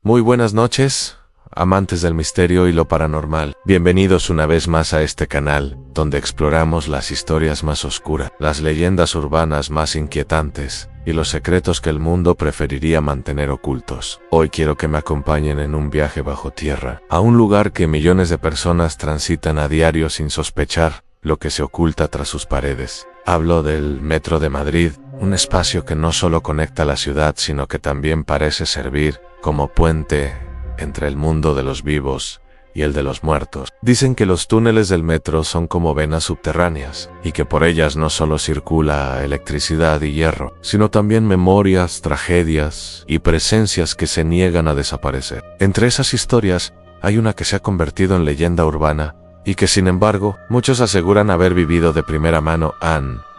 Muy buenas noches, amantes del misterio y lo paranormal. Bienvenidos una vez más a este canal, donde exploramos las historias más oscuras, las leyendas urbanas más inquietantes y los secretos que el mundo preferiría mantener ocultos. Hoy quiero que me acompañen en un viaje bajo tierra, a un lugar que millones de personas transitan a diario sin sospechar lo que se oculta tras sus paredes. Hablo del Metro de Madrid, un espacio que no solo conecta la ciudad, sino que también parece servir como puente entre el mundo de los vivos y el de los muertos. Dicen que los túneles del metro son como venas subterráneas, y que por ellas no solo circula electricidad y hierro, sino también memorias, tragedias y presencias que se niegan a desaparecer. Entre esas historias, hay una que se ha convertido en leyenda urbana, y que sin embargo, muchos aseguran haber vivido de primera mano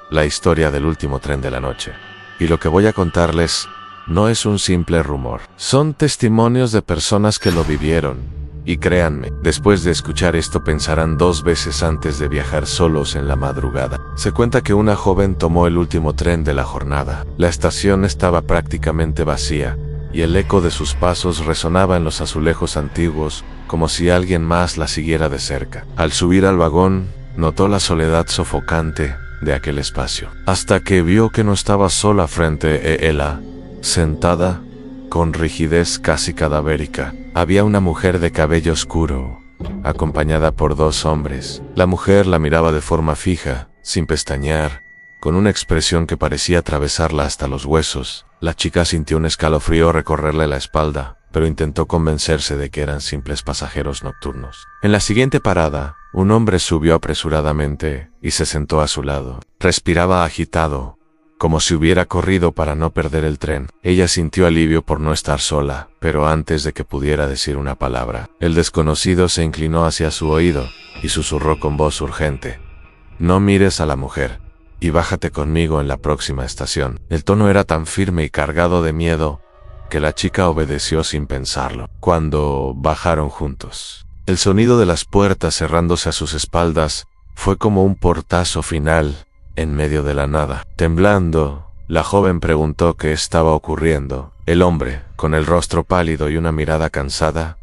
la historia del último tren de la noche. Y lo que voy a contarles no es un simple rumor. Son testimonios de personas que lo vivieron. Y créanme, después de escuchar esto pensarán dos veces antes de viajar solos en la madrugada. Se cuenta que una joven tomó el último tren de la jornada. La estación estaba prácticamente vacía, y el eco de sus pasos resonaba en los azulejos antiguos, como si alguien más la siguiera de cerca. Al subir al vagón, notó la soledad sofocante de aquel espacio, hasta que vio que no estaba sola frente a ella. Sentada, con rigidez casi cadavérica, había una mujer de cabello oscuro, acompañada por dos hombres. La mujer la miraba de forma fija, sin pestañear, con una expresión que parecía atravesarla hasta los huesos. La chica sintió un escalofrío recorrerle la espalda, pero intentó convencerse de que eran simples pasajeros nocturnos. En la siguiente parada, un hombre subió apresuradamente y se sentó a su lado. Respiraba agitado, como si hubiera corrido para no perder el tren. Ella sintió alivio por no estar sola, pero antes de que pudiera decir una palabra, el desconocido se inclinó hacia su oído y susurró con voz urgente: «No mires a la mujer, y bájate conmigo en la próxima estación». El tono era tan firme y cargado de miedo que la chica obedeció sin pensarlo. Cuando bajaron juntos, el sonido de las puertas cerrándose a sus espaldas fue como un portazo final en medio de la nada. Temblando, la joven preguntó qué estaba ocurriendo. El hombre, con el rostro pálido y una mirada cansada,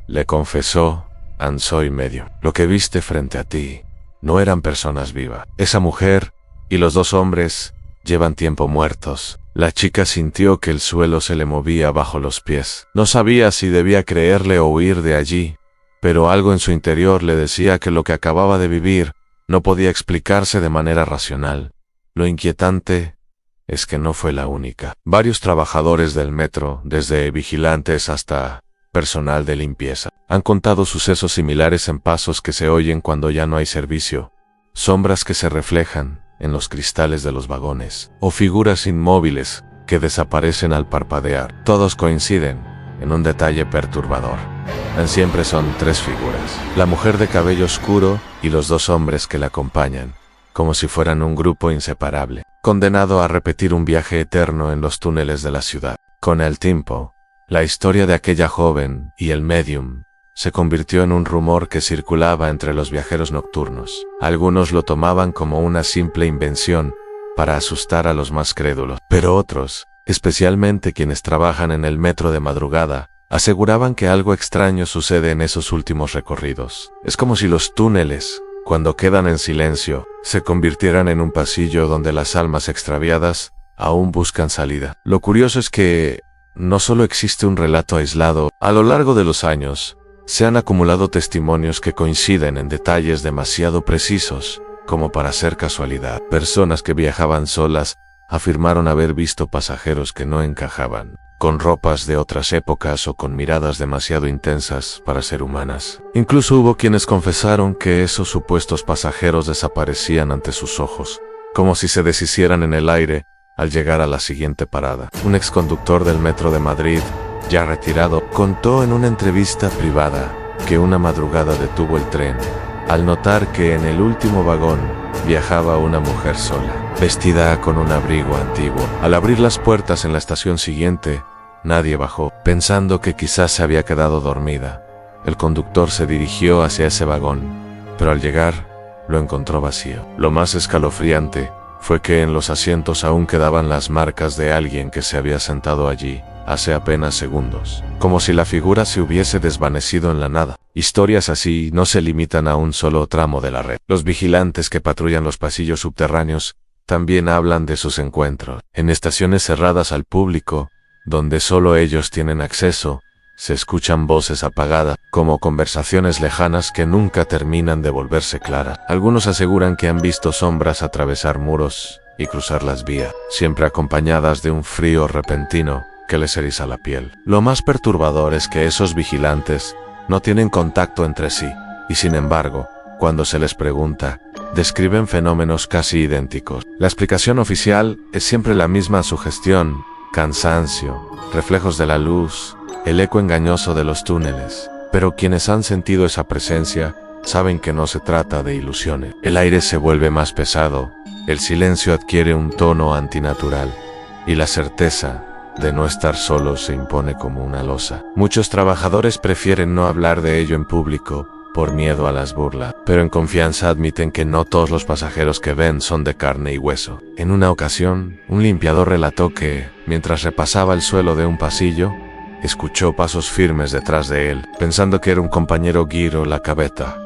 le confesó, anso y medio: «Lo que viste frente a ti no eran personas vivas. Esa mujer y los dos hombres llevan tiempo muertos». La chica sintió que el suelo se le movía bajo los pies. No sabía si debía creerle o huir de allí, pero algo en su interior le decía que lo que acababa de vivir no podía explicarse de manera racional. Lo inquietante es que no fue la única. Varios trabajadores del metro, desde vigilantes hasta personal de limpieza, han contado sucesos similares en pasos que se oyen cuando ya no hay servicio, sombras que se reflejan en los cristales de los vagones, o figuras inmóviles que desaparecen al parpadear. Todos coinciden en un detalle perturbador. Siempre son tres figuras: la mujer de cabello oscuro y los dos hombres que la acompañan, como si fueran un grupo inseparable, condenado a repetir un viaje eterno en los túneles de la ciudad. Con el tiempo, la historia de aquella joven y el medium se convirtió en un rumor que circulaba entre los viajeros nocturnos. Algunos lo tomaban como una simple invención para asustar a los más crédulos, pero otros, especialmente quienes trabajan en el metro de madrugada, aseguraban que algo extraño sucede en esos últimos recorridos. Es como si los túneles, cuando quedan en silencio, se convirtieran en un pasillo donde las almas extraviadas aún buscan salida. Lo curioso es que no solo existe un relato aislado. A lo largo de los años, se han acumulado testimonios que coinciden en detalles demasiado precisos como para ser casualidad. Personas que viajaban solas afirmaron haber visto pasajeros que no encajaban, con ropas de otras épocas o con miradas demasiado intensas para ser humanas. Incluso hubo quienes confesaron que esos supuestos pasajeros desaparecían ante sus ojos, como si se deshicieran en el aire al llegar a la siguiente parada. Un exconductor del Metro de Madrid, ya retirado, contó en una entrevista privada que una madrugada detuvo el tren al notar que en el último vagón viajaba una mujer sola, vestida con un abrigo antiguo. Al abrir las puertas en la estación siguiente, nadie bajó, pensando que quizás se había quedado dormida. El conductor se dirigió hacia ese vagón, pero al llegar, lo encontró vacío. Lo más escalofriante fue que en los asientos aún quedaban las marcas de alguien que se había sentado allí, hace apenas segundos, como si la figura se hubiese desvanecido en la nada. Historias así no se limitan a un solo tramo de la red. Los vigilantes que patrullan los pasillos subterráneos también hablan de sus encuentros. En estaciones cerradas al público, donde solo ellos tienen acceso, se escuchan voces apagadas, como conversaciones lejanas que nunca terminan de volverse claras. Algunos aseguran que han visto sombras atravesar muros y cruzar las vías, siempre acompañadas de un frío repentino que les eriza la piel. Lo más perturbador es que esos vigilantes no tienen contacto entre sí, y sin embargo, cuando se les pregunta, describen fenómenos casi idénticos. La explicación oficial es siempre la misma: sugestión, cansancio, reflejos de la luz, el eco engañoso de los túneles. Pero quienes han sentido esa presencia saben que no se trata de ilusiones. El aire se vuelve más pesado, el silencio adquiere un tono antinatural, y la certeza de no estar solos se impone como una losa. Muchos trabajadores prefieren no hablar de ello en público por miedo a las burlas, pero en confianza admiten que no todos los pasajeros que ven son de carne y hueso. En una ocasión, un limpiador relató que, mientras repasaba el suelo de un pasillo, escuchó pasos firmes detrás de él, pensando que era un compañero Giro la cabeta,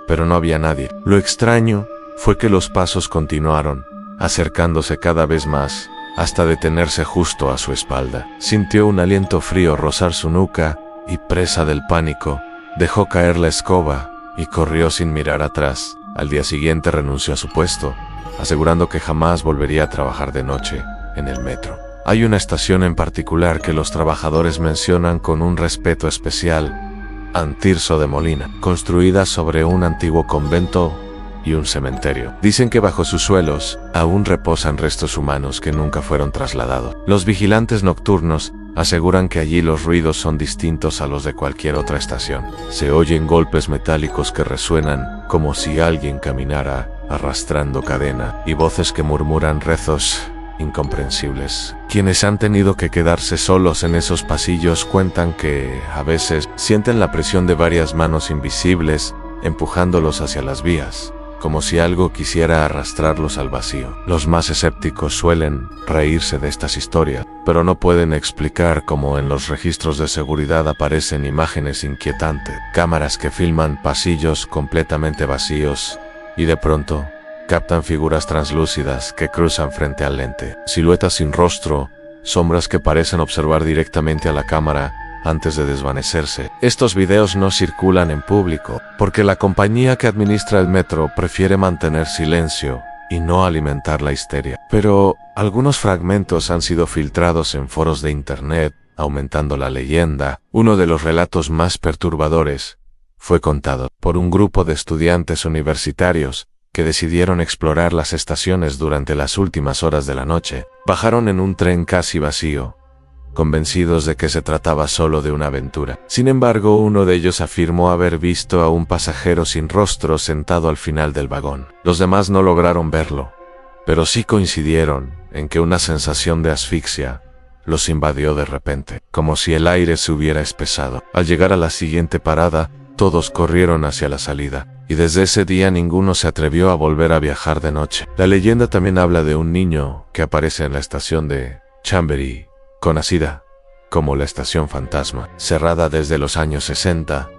pero no había nadie. Lo extraño fue que los pasos continuaron, acercándose cada vez más, hasta detenerse justo a su espalda. Sintió un aliento frío rozar su nuca y, presa del pánico, dejó caer la escoba y corrió sin mirar atrás. Al día siguiente renunció a su puesto, asegurando que jamás volvería a trabajar de noche en el metro. Hay una estación en particular que los trabajadores mencionan con un respeto especial: Antirso de Molina, construida sobre un antiguo convento y un cementerio. Dicen que bajo sus suelos aún reposan restos humanos que nunca fueron trasladados. Los vigilantes nocturnos aseguran que allí los ruidos son distintos a los de cualquier otra estación. Se oyen golpes metálicos que resuenan como si alguien caminara arrastrando cadena, y voces que murmuran rezos incomprensibles. Quienes han tenido que quedarse solos en esos pasillos cuentan que, a veces, sienten la presión de varias manos invisibles empujándolos hacia las vías, como si algo quisiera arrastrarlos al vacío. Los más escépticos suelen reírse de estas historias, pero no pueden explicar cómo en los registros de seguridad aparecen imágenes inquietantes, cámaras que filman pasillos completamente vacíos y de pronto captan figuras translúcidas que cruzan frente al lente, siluetas sin rostro, sombras que parecen observar directamente a la cámara antes de desvanecerse. Estos videos no circulan en público, porque la compañía que administra el metro prefiere mantener silencio y no alimentar la histeria. Pero algunos fragmentos han sido filtrados en foros de internet, aumentando la leyenda. Uno de los relatos más perturbadores fue contado por un grupo de estudiantes universitarios que decidieron explorar las estaciones durante las últimas horas de la noche. Bajaron en un tren casi vacío, convencidos de que se trataba solo de una aventura. Sin embargo, uno de ellos afirmó haber visto a un pasajero sin rostro sentado al final del vagón. Los demás no lograron verlo, pero sí coincidieron en que una sensación de asfixia los invadió de repente, como si el aire se hubiera espesado. Al llegar a la siguiente parada, todos corrieron hacia la salida, y desde ese día ninguno se atrevió a volver a viajar de noche. La leyenda también habla de un niño que aparece en la estación de Chambéry, conocida como la Estación Fantasma. Cerrada desde los años 60,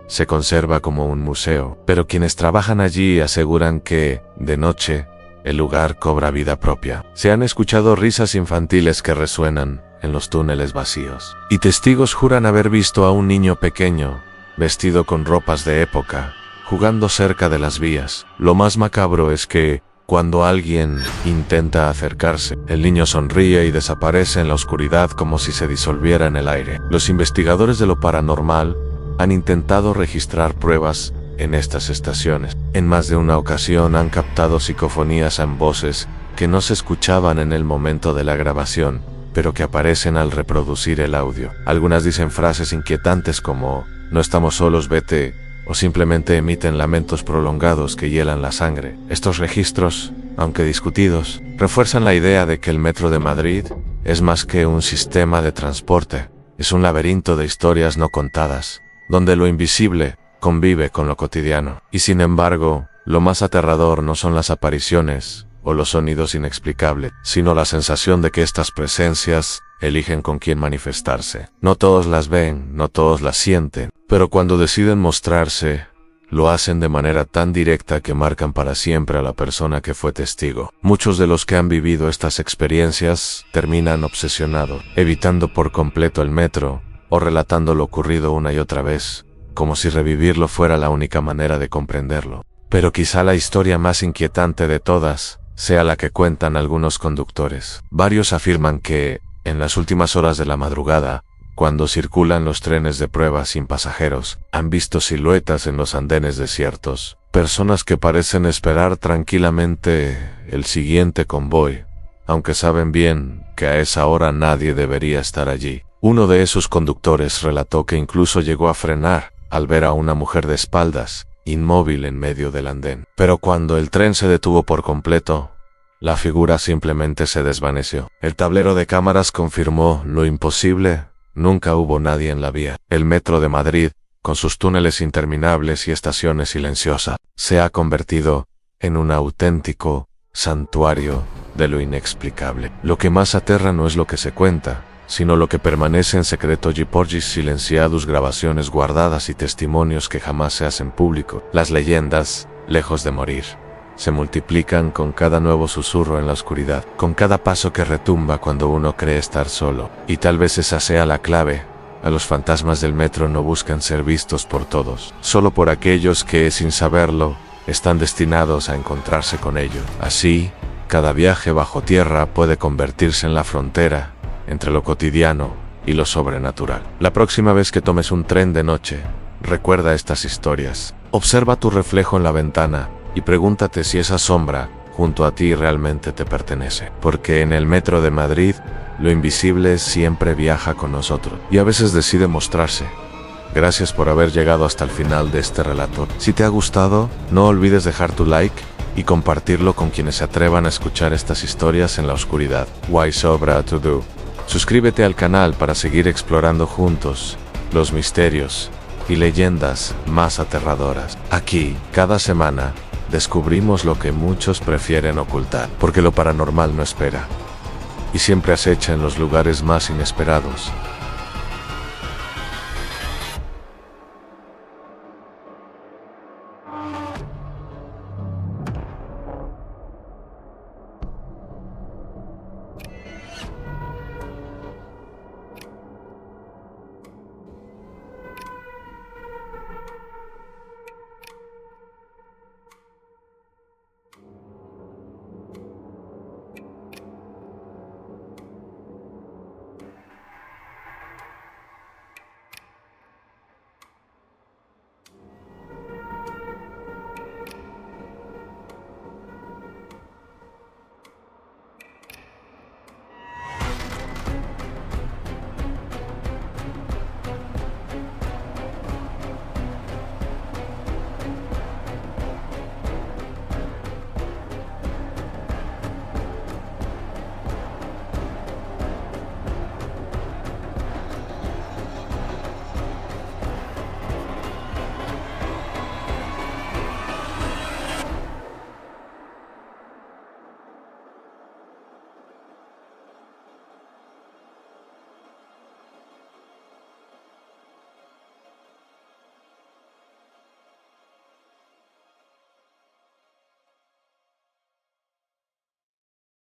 se conserva como un museo, pero quienes trabajan allí aseguran que, de noche, el lugar cobra vida propia. Se han escuchado risas infantiles que resuenan en los túneles vacíos, y testigos juran haber visto a un niño pequeño, vestido con ropas de época, jugando cerca de las vías. Lo más macabro es que, cuando alguien intenta acercarse, el niño sonríe y desaparece en la oscuridad como si se disolviera en el aire. Los investigadores de lo paranormal han intentado registrar pruebas en estas estaciones. En más de una ocasión han captado psicofonías en voces que no se escuchaban en el momento de la grabación, pero que aparecen al reproducir el audio. Algunas dicen frases inquietantes como "no estamos solos, vete", o simplemente emiten lamentos prolongados que hielan la sangre. Estos registros, aunque discutidos, refuerzan la idea de que el Metro de Madrid es más que un sistema de transporte. Es un laberinto de historias no contadas, donde lo invisible convive con lo cotidiano. Y sin embargo, lo más aterrador no son las apariciones o los sonidos inexplicables, sino la sensación de que estas presencias eligen con quién manifestarse. No todos las ven, no todos las sienten, pero cuando deciden mostrarse, lo hacen de manera tan directa que marcan para siempre a la persona que fue testigo. Muchos de los que han vivido estas experiencias terminan obsesionados, evitando por completo el metro o relatando lo ocurrido una y otra vez, como si revivirlo fuera la única manera de comprenderlo. Pero quizá la historia más inquietante de todas sea la que cuentan algunos conductores. Varios afirman que, en las últimas horas de la madrugada, cuando circulan los trenes de prueba sin pasajeros, han visto siluetas en los andenes desiertos, personas que parecen esperar tranquilamente el siguiente convoy, aunque saben bien que a esa hora nadie debería estar allí. Uno de esos conductores relató que incluso llegó a frenar al ver a una mujer de espaldas, inmóvil en medio del andén. Pero cuando el tren se detuvo por completo, la figura simplemente se desvaneció. El tablero de cámaras confirmó lo imposible. Nunca hubo nadie en la vía. El metro de Madrid, con sus túneles interminables y estaciones silenciosas, se ha convertido en un auténtico santuario de lo inexplicable. Lo que más aterra no es lo que se cuenta, sino lo que permanece en secreto y por silenciados, grabaciones guardadas y testimonios que jamás se hacen público. Las leyendas, lejos de morir, se multiplican con cada nuevo susurro en la oscuridad, con cada paso que retumba cuando uno cree estar solo. Y tal vez esa sea la clave. A los fantasmas del metro no buscan ser vistos por todos, solo por aquellos que, sin saberlo, están destinados a encontrarse con ellos. Así, cada viaje bajo tierra puede convertirse en la frontera entre lo cotidiano y lo sobrenatural. La próxima vez que tomes un tren de noche, recuerda estas historias. Observa tu reflejo en la ventana y pregúntate si esa sombra junto a ti realmente te pertenece. Porque en el metro de Madrid, lo invisible siempre viaja con nosotros y a veces decide mostrarse. Gracias por haber llegado hasta el final de este relato. Si te ha gustado, no olvides dejar tu like y compartirlo con quienes se atrevan a escuchar estas historias en la oscuridad. Why sobra to do. Suscríbete al canal para seguir explorando juntos los misterios y leyendas más aterradoras. Aquí, cada semana, descubrimos lo que muchos prefieren ocultar, porque lo paranormal no espera y siempre acecha en los lugares más inesperados.